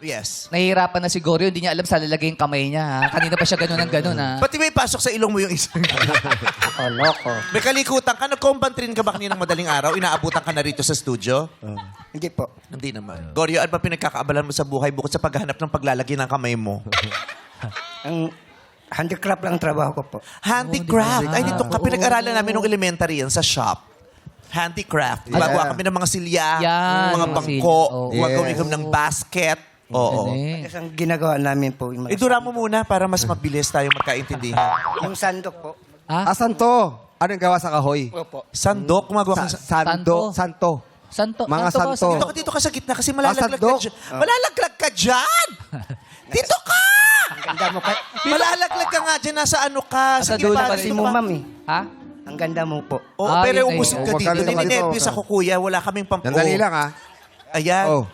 Yes. Nahihirapan na si Goryo, hindi niya alam sa lalagay yung kamay niya. Ha? Kanina pa siya ganun ng ganun. Ha? Pati may pasok sa ilong mo yung isa. Loko. May kalikutan ka. Nag-combat rin ka ba kaninang madaling araw? Inaabutan ka na rito sa studio? Hindi po. Hindi naman. Goryo, ano ba pinagkakaabalan mo sa buhay bukod sa paghahanap ng paglalagay ng kamay mo? Ang handicraft lang ang trabaho ko po. Handicraft. Ay, dito ka. Pinag-aralan namin nung elementary yan sa shop. Handicraft. Gumagawa kami ng mga silya, Yan, mga mga bangko, silya. Oo. gumagawa kami ng basket. Oo. Kasi ang ginagawa namin po, yung, Idura mo muna para mas mabilis tayo magkaintindihan. yung sandok po. Ha? Asan to? Anong gawa sa kahoy? Opo. Sandok, gumagawa ka sa... Santo. Santo. Santo. Mga Santo. santo. Dito ka sa gitna kasi malalaglag ka Sandok. dyan. Malalaglag ka dyan! Dito ka! Ang ganda mo ka. Malalaglag ka nga dyan. Nasa ano ka? Nasa Sige dulo pa, pa Kasi dito mo, ka. ma'am eh. Ha? Ang ganda mo po. Oo, Ah, pero yun na umusog ka yun. dito. Huwag ka dito. Nininepis ako, kuya. Wala kaming pampo. Sandali lang, ha? Ayan. Oh.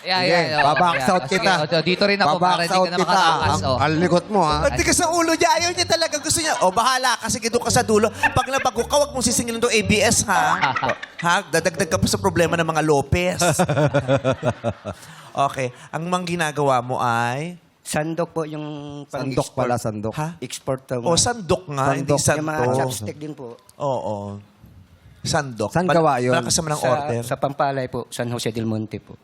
Yeah. Babox out kita. Dito rin ako para Babox hindi out ka na kita. makalakas. Ang likot mo, ha? Ang tigas sa ulo niya. Ayaw niya talaga. Gusto niya. O, bahala ka. Sige, doon ka sa dulo. Pag nabago ka, huwag mong sisingilin doon ABS, ha? Ha? Dadagdag ka pa sa problema ng mga Lopez. Okay. Ang mga ginagawa mo ay... Sandok po yung Sandok pala, sandok. Ha? Export to. O, sandok nga. Hindi Yung mga sandok. chopstick din po. Oo. Sandok. Saan gawa yun? Wala kasama ng order. Sa Pampalay po, San Jose del Monte po.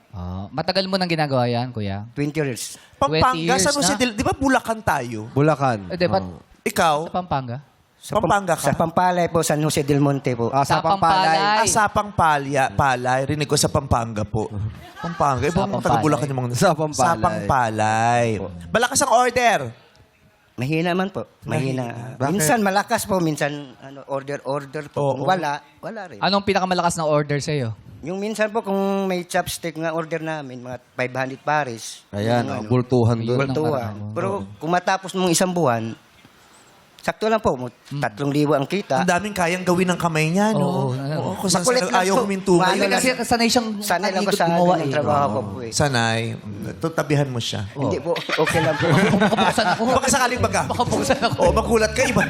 Matagal mo nang ginagawa yan, kuya? 20 years. 20 Pampanga, years San Jose na. del... Di ba Bulacan tayo? Bulacan. Di ba? Ikaw? Sa Pampanga? Pampanga ka? Sa Pampalay po, San Jose del Monte po. Sa Pampalay. Pampalay. Asapang palay. Rinig ko sa Pampanga po. Pampanga. Ibang Sapang taga Bulacan palay. yung mga... Sa Pampalay. Sapang palay. Malakas ang order. Mahina man po. Mahina. Bakit? Minsan malakas po, minsan order po. Oo. Kung wala rin. Anong pinakamalakas na order sa'yo? Yung minsan po kung may chopstick na order namin, mga 500 pares. Ayan, Yung bultuhan Yun doon. ang Bultuwa. karamo. Pero kung matapos mong isang buwan, sakto lang po, 3,000 ang kita. Ang daming kayang gawin ng kamay niya, no? Oo. Oo, kung saan Makulit lang ayaw po. huminto. Maano Hindi lang. kasi sanay siyang Sanay lang ko ikot sa gumawa ng eh. trabaho ko po eh. Sanay. Tutabihan mo siya. Hindi po, okay lang po. Buksan ako. Baka sakaling magamit. Baka buksan ako. O, magulat ka. Iba.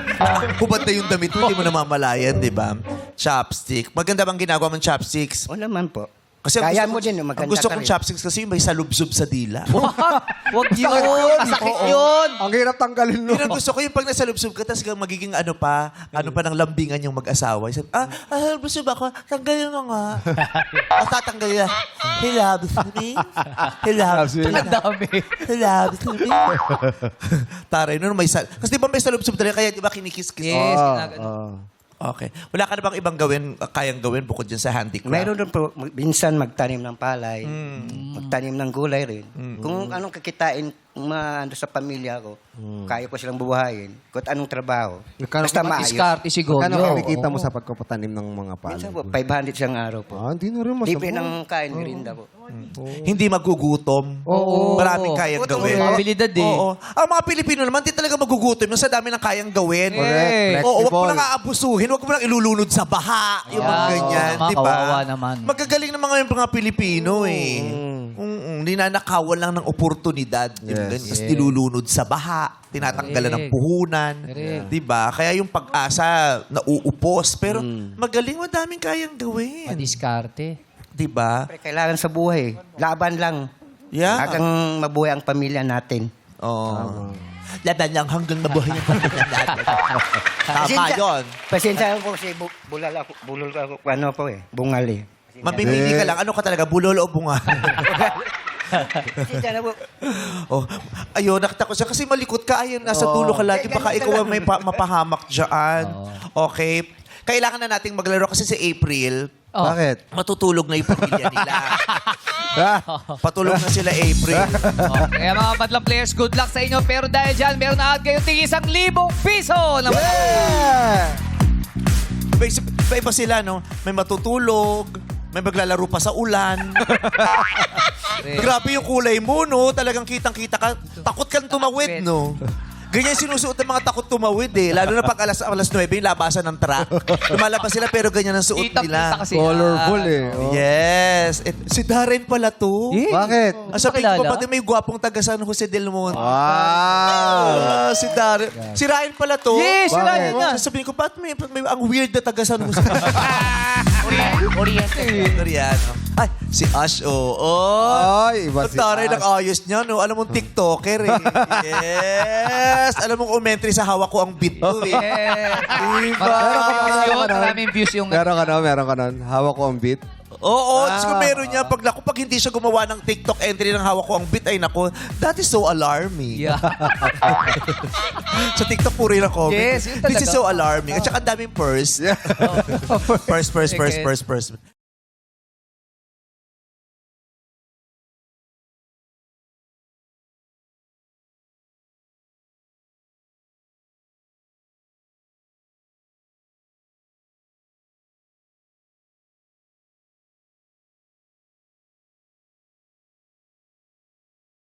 Hubad na yung damit mo. Hindi mo namamalayan, di ba? Chopstick. Maganda bang ginagawa mong chopsticks? O naman po. Kasi Kaya ang mo din, maganda ang gusto ka kong rin. chopsticks kasi yung may salubsob sa dila. Wag yun. Masakit yun. Ang hirap tanggalin no. Yun ang gusto ko, yung pag nasalubsob ka, tapos magiging ano pa ng lambingan yung mag-asawa. Sabi, salubsob ako, tanggalin mo nga. Tatanggalin na. He loves me. He loves me. Ang dami. He loves me. Taray, nun may kasi di ba may salubsob talaga, kaya di ba kinikis-kis? Yes, Ah, ginagano. Okay. Wala ka na bang ibang kayang gawin bukod dyan sa handicraft? Mayroon din po, minsan magtanim ng palay, magtanim ng gulay rin. Kung anong kakitain sa pamilya ko, kaya ko silang buhayin. Kung anong trabaho. Basta maayos. Diskarte si Goryo. Kano kinikita mo sa pagpapatanim ng mga palay? Minsan po, 500 siyang araw po. Hindi na rin masama. Libre ng kain, merinda po. Hindi magugutom. Oo. Maraming kayang Gutom gawin. Mga abilidad eh. Oo. Ang mga Pilipino naman, di talaga magugutom yung sa dami ng kayang gawin. Correct. Oo, wag mo Flexible. lang aabusuhin, wag mo lang ilulunod sa baha. Yung mga Yan, ganyan, oo, di ba? kawawa naman. Magagaling ng mga Pilipino eh. Ninanakawan lang ng oportunidad. Yung ganyan. Tapos nilulunod sa baha. Tinatanggalan ng Correct. puhunan. Correct. Di ba? Kaya yung pag-asa nauupos. Pero magaling, madaming kayang gawin. Madiskarte. Di ba? Siyempre, kailangan sa buhay. Laban lang. Yeah. Hanggang mabuhay ang pamilya natin. Oo. Laban lang hanggang mabuhay ang pamilya natin. Tama yun. Pasensya po kasi bulol ako, ano po eh, bungal eh. Mamimili ka lang. Ano ka talaga? Bulol o bunga? Pasensya na po. Oh, ayun, nakita ko siya. Kasi malikot ka. Ayun, nasa dulo ka lagi. Baka ikaw ang may mapahamak dyan. Okay. Kailangan na nating maglaro kasi si April, Oh. Bakit? matutulog na yung pamilya nila. Patulog na sila April. Kaya mga badlang players, good luck sa inyo. Pero dahil dyan, meron na agad kayong tig 1,000 piso. Na Iba sila, no? May matutulog, may maglalaro pa sa ulan. Grabe yung kulay mo, no? Talagang kitang-kita ka. Takot kang tumawid, no? Ganyan sinusuot ng mga takot tumawid, eh. Lalo na pag alas 9, yung labasan ng truck. Lumalabas sila, pero ganyan ang suot Kita nila. kasi. Colorful eh. Oh. Yes. Si Darren pala to. Eh? Bakit? Ang sabi ko Pakilala? pa, pati may gwapong taga San Jose del Monte. Wow! Si Darren. Si Ryan pala to. Yes, si Bakit? Ryan nga. Sasabihin ko, ba't may ang weird na taga San Jose? Oriente. Koreano. Ay, si Ash, oh. Ay, iba si Taray Ash. ng ayos niya, no? Alam mong TikToker, eh. Yes! Alam mong umentry sa hawak ko ang beat to, eh. Maraming views yung... Meron ka nun. Hawak ko ang beat. Oo, so meron niya. Pag hindi siya gumawa ng TikTok entry ng hawak ko ang beat, ay nako, that is so alarming. Yeah. Sa TikTok puro yung comment. Yes, yun talaga. This is so alarming. At saka ang daming purse. Yeah. Purse.